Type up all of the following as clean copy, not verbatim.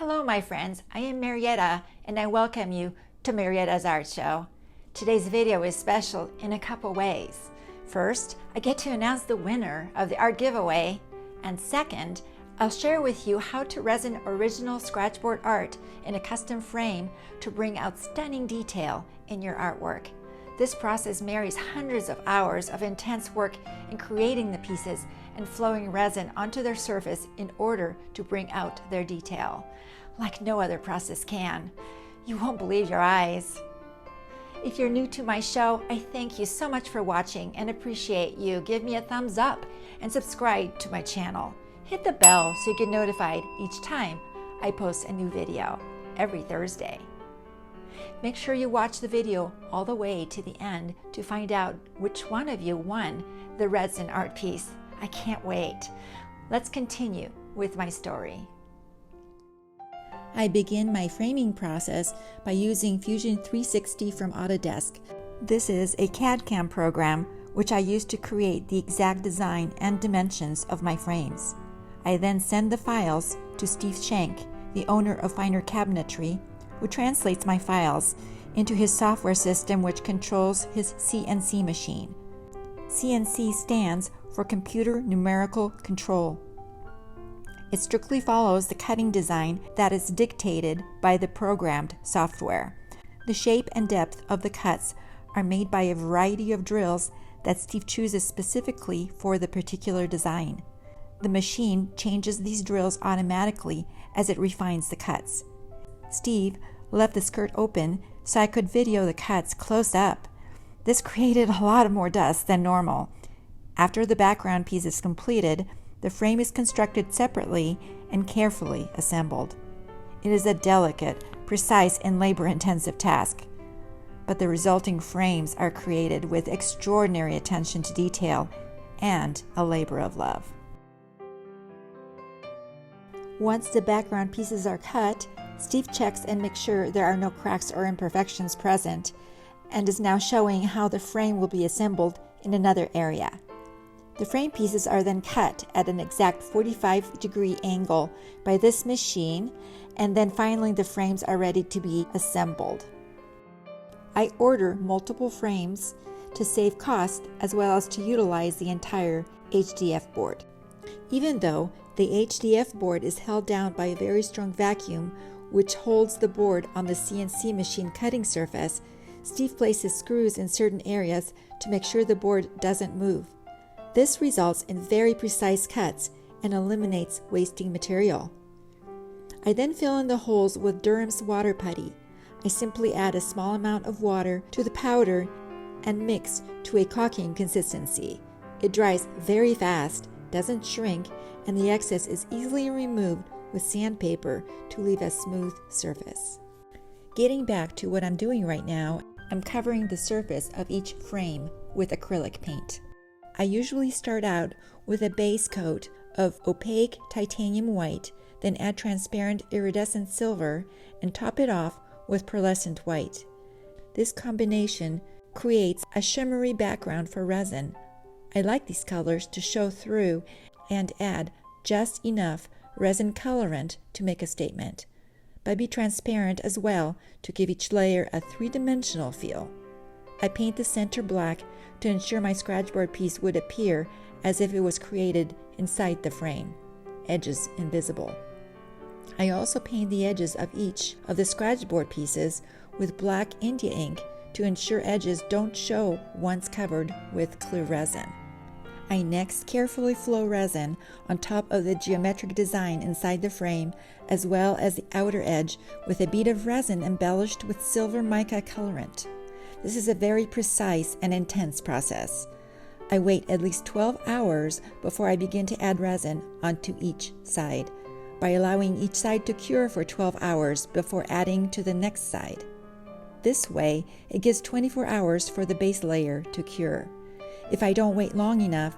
Hello my friends, I am Marietta and I welcome you to Marietta's Art Show. Today's video is special in a couple ways. First, I get to announce the winner of the art giveaway, and second, I'll share with you how to resin original scratchboard art in a custom frame to bring out stunning detail in your artwork. This process marries hundreds of hours of intense work in creating the pieces and flowing resin onto their surface in order to bring out their detail, like no other process can. You won't believe your eyes. If you're new to my show, I thank you so much for watching and appreciate you. Give me a thumbs up and subscribe to my channel. Hit the bell so you get notified each time I post a new video every Thursday. Make sure you watch the video all the way to the end to find out which one of you won the resin art piece. I can't wait. Let's continue with my story. I begin my framing process by using Fusion 360 from Autodesk. This is a CAD/CAM program which I use to create the exact design and dimensions of my frames. I then send the files to Steve Shank, the owner of Finer Cabinetry, who translates my files into his software system which controls his CNC machine. CNC stands for Computer Numerical Control. It strictly follows the cutting design that is dictated by the programmed software. The shape and depth of the cuts are made by a variety of drills that Steve chooses specifically for the particular design. The machine changes these drills automatically as it refines the cuts. Steve left the skirt open so I could video the cuts close up. This created a lot more dust than normal. After the background piece is completed, the frame is constructed separately and carefully assembled. It is a delicate, precise, and labor-intensive task, but the resulting frames are created with extraordinary attention to detail and a labor of love. Once the background pieces are cut, Steve checks and makes sure there are no cracks or imperfections present, and is now showing how the frame will be assembled in another area. The frame pieces are then cut at an exact 45-degree angle by this machine, and then finally the frames are ready to be assembled. I order multiple frames to save cost as well as to utilize the entire HDF board. Even though the HDF board is held down by a very strong vacuum which holds the board on the CNC machine cutting surface, Steve places screws in certain areas to make sure the board doesn't move. This results in very precise cuts and eliminates wasting material. I then fill in the holes with Durham's water putty. I simply add a small amount of water to the powder and mix to a caulking consistency. It dries very fast, doesn't shrink, and the excess is easily removed with sandpaper to leave a smooth surface. Getting back to what I'm doing right now, I'm covering the surface of each frame with acrylic paint. I usually start out with a base coat of opaque titanium white, then add transparent iridescent silver and top it off with pearlescent white. This combination creates a shimmery background for resin. I like these colors to show through and add just enough resin colorant to make a statement, but be transparent as well to give each layer a three-dimensional feel. I paint the center black to ensure my scratchboard piece would appear as if it was created inside the frame, edges invisible. I also paint the edges of each of the scratchboard pieces with black India ink to ensure edges don't show once covered with clear resin. I next carefully flow resin on top of the geometric design inside the frame, as well as the outer edge with a bead of resin embellished with silver mica colorant. This is a very precise and intense process. I wait at least 12 hours before I begin to add resin onto each side, by allowing each side to cure for 12 hours before adding to the next side. This way, it gives 24 hours for the base layer to cure. If I don't wait long enough,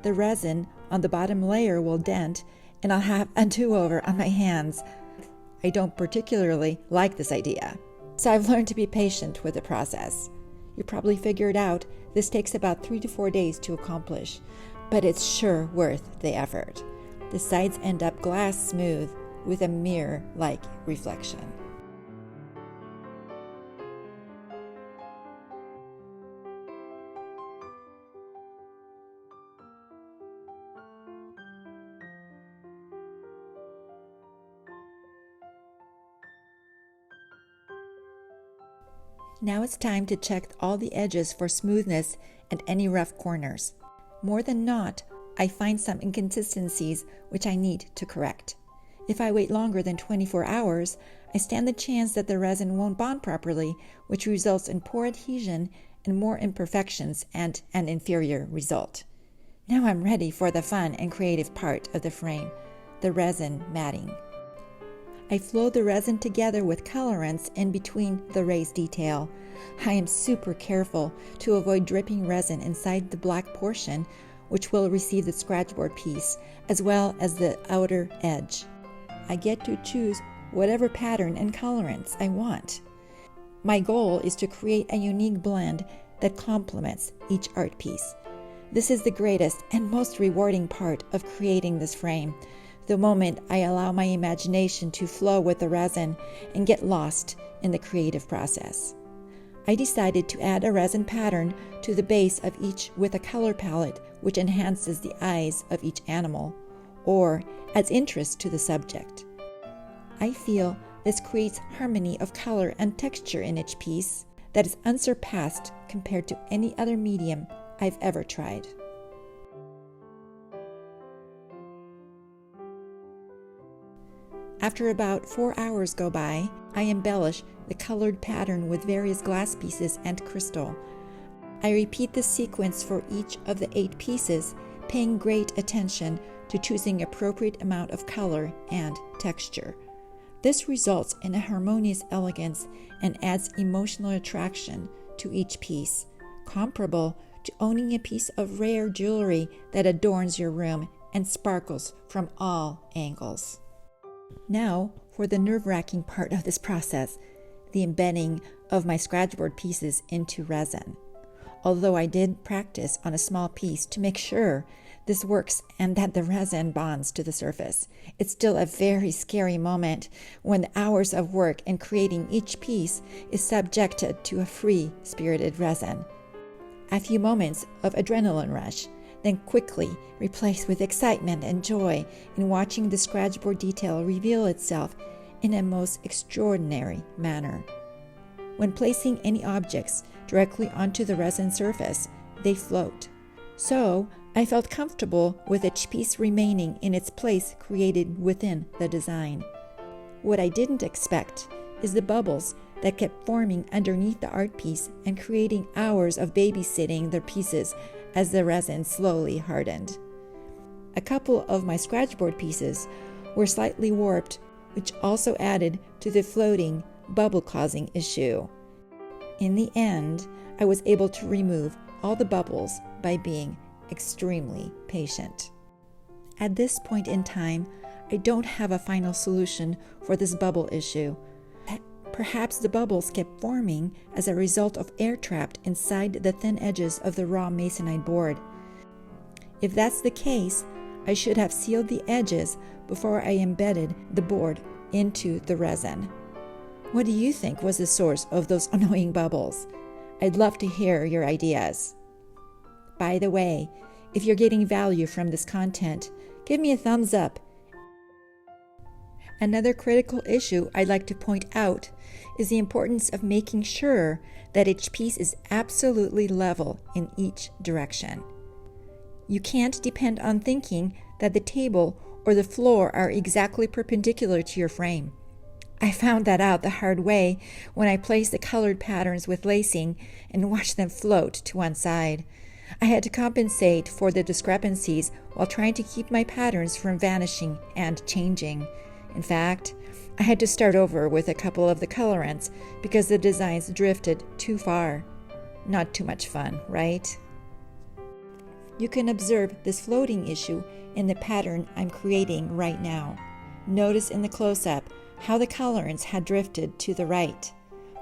the resin on the bottom layer will dent and I'll have a do-over on my hands. I don't particularly like this idea, so I've learned to be patient with the process. You probably figured out this takes about 3 to 4 days to accomplish, but it's sure worth the effort. The sides end up glass smooth, with a mirror-like reflection. Now it's time to check all the edges for smoothness and any rough corners. More than not, I find some inconsistencies which I need to correct. If I wait longer than 24 hours, I stand the chance that the resin won't bond properly, which results in poor adhesion and more imperfections and an inferior result. Now I'm ready for the fun and creative part of the frame, the resin matting. I flow the resin together with colorants in between the raised detail. I am super careful to avoid dripping resin inside the black portion, which will receive the scratchboard piece, as well as the outer edge. I get to choose whatever pattern and colorants I want. My goal is to create a unique blend that complements each art piece. This is the greatest and most rewarding part of creating this frame, the moment I allow my imagination to flow with the resin and get lost in the creative process. I decided to add a resin pattern to the base of each with a color palette which enhances the eyes of each animal, or adds interest to the subject. I feel this creates harmony of color and texture in each piece that is unsurpassed compared to any other medium I've ever tried. After about 4 hours go by, I embellish the colored pattern with various glass pieces and crystal. I repeat the sequence for each of the 8 pieces, paying great attention to choosing appropriate amount of color and texture. This results in a harmonious elegance and adds emotional attraction to each piece, comparable to owning a piece of rare jewelry that adorns your room and sparkles from all angles. Now, for the nerve-wracking part of this process, the embedding of my scratchboard pieces into resin. Although I did practice on a small piece to make sure this works and that the resin bonds to the surface, it's still a very scary moment when the hours of work in creating each piece is subjected to a free-spirited resin. A few moments of adrenaline rush, then quickly replaced with excitement and joy in watching the scratchboard detail reveal itself in a most extraordinary manner. When placing any objects directly onto the resin surface, they float. So, I felt comfortable with each piece remaining in its place created within the design. What I didn't expect is the bubbles that kept forming underneath the art piece and creating hours of babysitting their pieces as the resin slowly hardened. A couple of my scratchboard pieces were slightly warped, which also added to the floating, bubble-causing issue. In the end, I was able to remove all the bubbles by being extremely patient. At this point in time, I don't have a final solution for this bubble issue. Perhaps the bubbles kept forming as a result of air trapped inside the thin edges of the raw masonite board. If that's the case, I should have sealed the edges before I embedded the board into the resin. What do you think was the source of those annoying bubbles? I'd love to hear your ideas. By the way, if you're getting value from this content, give me a thumbs up. Another critical issue I'd like to point out is the importance of making sure that each piece is absolutely level in each direction. You can't depend on thinking that the table or the floor are exactly perpendicular to your frame. I found that out the hard way when I placed the colored patterns with lacing and watched them float to one side. I had to compensate for the discrepancies while trying to keep my patterns from vanishing and changing. In fact, I had to start over with a couple of the colorants because the designs drifted too far. Not too much fun, right? You can observe this floating issue in the pattern I'm creating right now. Notice in the close-up how the colorants had drifted to the right.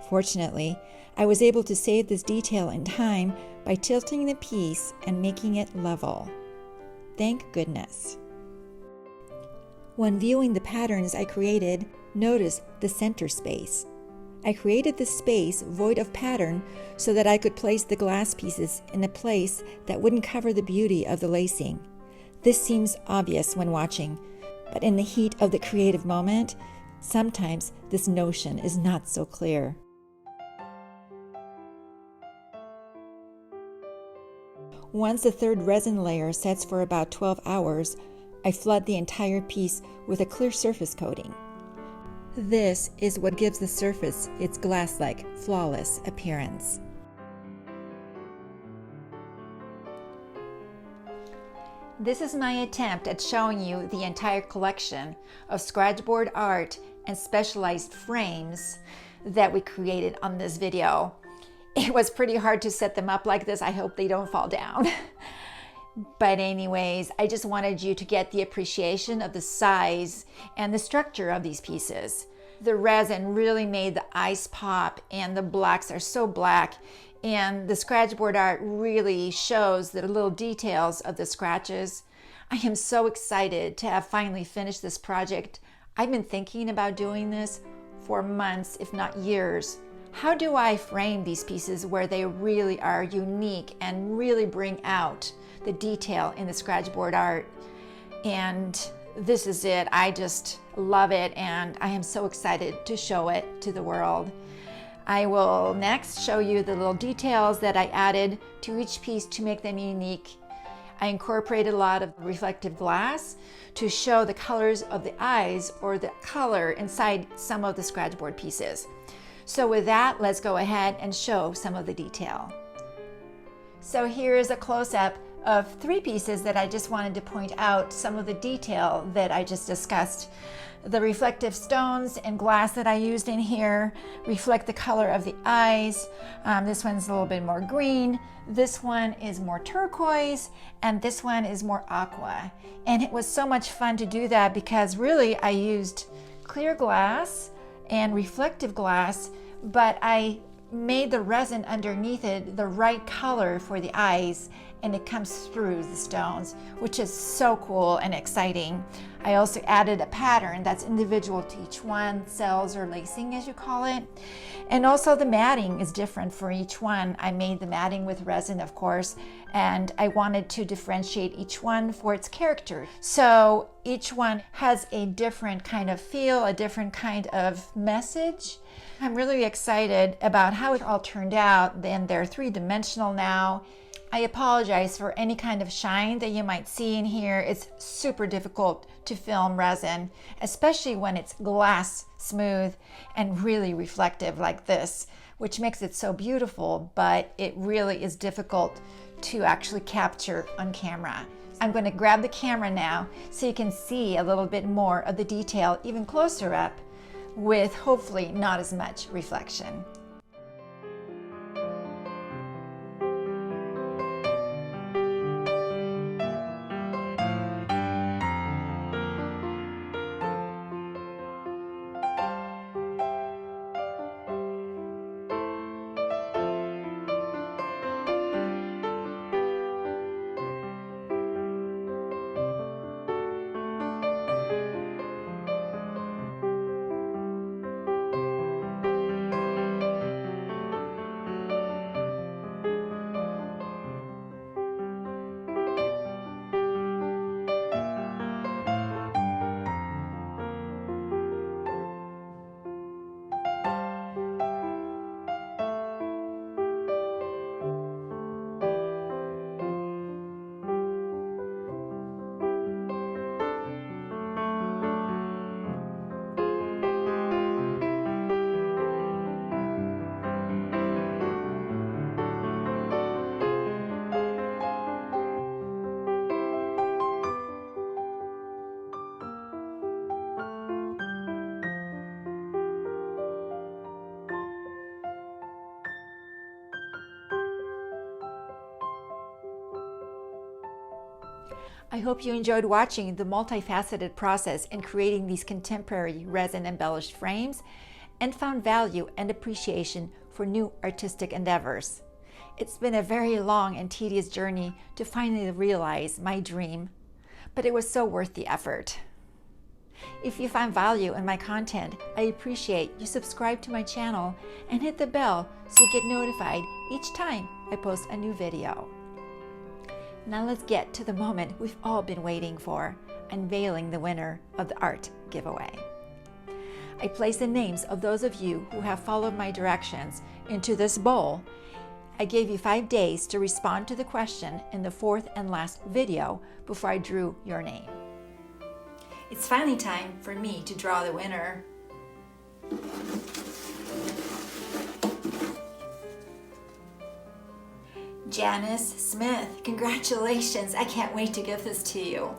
Fortunately, I was able to save this detail in time by tilting the piece and making it level. Thank goodness. When viewing the patterns I created, notice the center space. I created this space void of pattern so that I could place the glass pieces in a place that wouldn't cover the beauty of the lacing. This seems obvious when watching, but in the heat of the creative moment, sometimes this notion is not so clear. Once the third resin layer sets for about 12 hours, I flood the entire piece with a clear surface coating. This is what gives the surface its glass-like, flawless appearance. This is my attempt at showing you the entire collection of scratchboard art and specialized frames that we created on this video. It was pretty hard to set them up like this. I hope they don't fall down. But anyways, I just wanted you to get the appreciation of the size and the structure of these pieces. The resin really made the eyes pop, and the blacks are so black, and the scratchboard art really shows the little details of the scratches. I am so excited to have finally finished this project. I've been thinking about doing this for months, if not years. How do I frame these pieces where they really are unique and really bring out the detail in the scratchboard art? And this is it. I just love it, and I am so excited to show it to the world. I will next show you the little details that I added to each piece to make them unique. I incorporated a lot of reflective glass to show the colors of the eyes or the color inside some of the scratchboard pieces. So with that, let's go ahead and show some of the detail. So here is a close-up of 3 pieces that I just wanted to point out some of the detail that I just discussed. The reflective stones and glass that I used in here reflect the color of the eyes. This one's a little bit more green. This one is more turquoise, and this one is more aqua. And it was so much fun to do that because really I used clear glass and reflective glass, but I made the resin underneath it the right color for the eyes, and it comes through the stones, which is so cool and exciting. I also added a pattern that's individual to each one, cells or lacing as you call it. And also the matting is different for each one. I made the matting with resin, of course, and I wanted to differentiate each one for its character. So each one has a different kind of feel, a different kind of message. I'm really excited about how it all turned out. Then they're 3-dimensional now. I apologize for any kind of shine that you might see in here. It's super difficult to film resin, especially when it's glass smooth and really reflective like this, which makes it so beautiful, but it really is difficult to actually capture on camera. I'm going to grab the camera now so you can see a little bit more of the detail even closer up with hopefully not as much reflection. I hope you enjoyed watching the multifaceted process in creating these contemporary resin embellished frames and found value and appreciation for new artistic endeavors. It's been a very long and tedious journey to finally realize my dream, but it was so worth the effort. If you find value in my content, I appreciate you subscribe to my channel and hit the bell so you get notified each time I post a new video. Now let's get to the moment we've all been waiting for, unveiling the winner of the art giveaway. I place the names of those of you who have followed my directions into this bowl. I gave you 5 days to respond to the question in the fourth and last video before I drew your name. It's finally time for me to draw the winner. Janice Smith, congratulations. I can't wait to give this to you.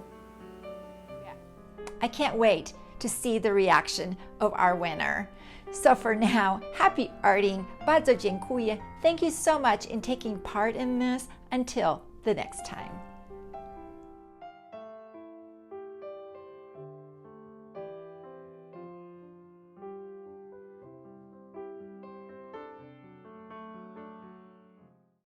I can't wait to see the reaction of our winner. So for now, happy arting, bardzo dziękuję. Thank you so much in taking part in this. Until the next time.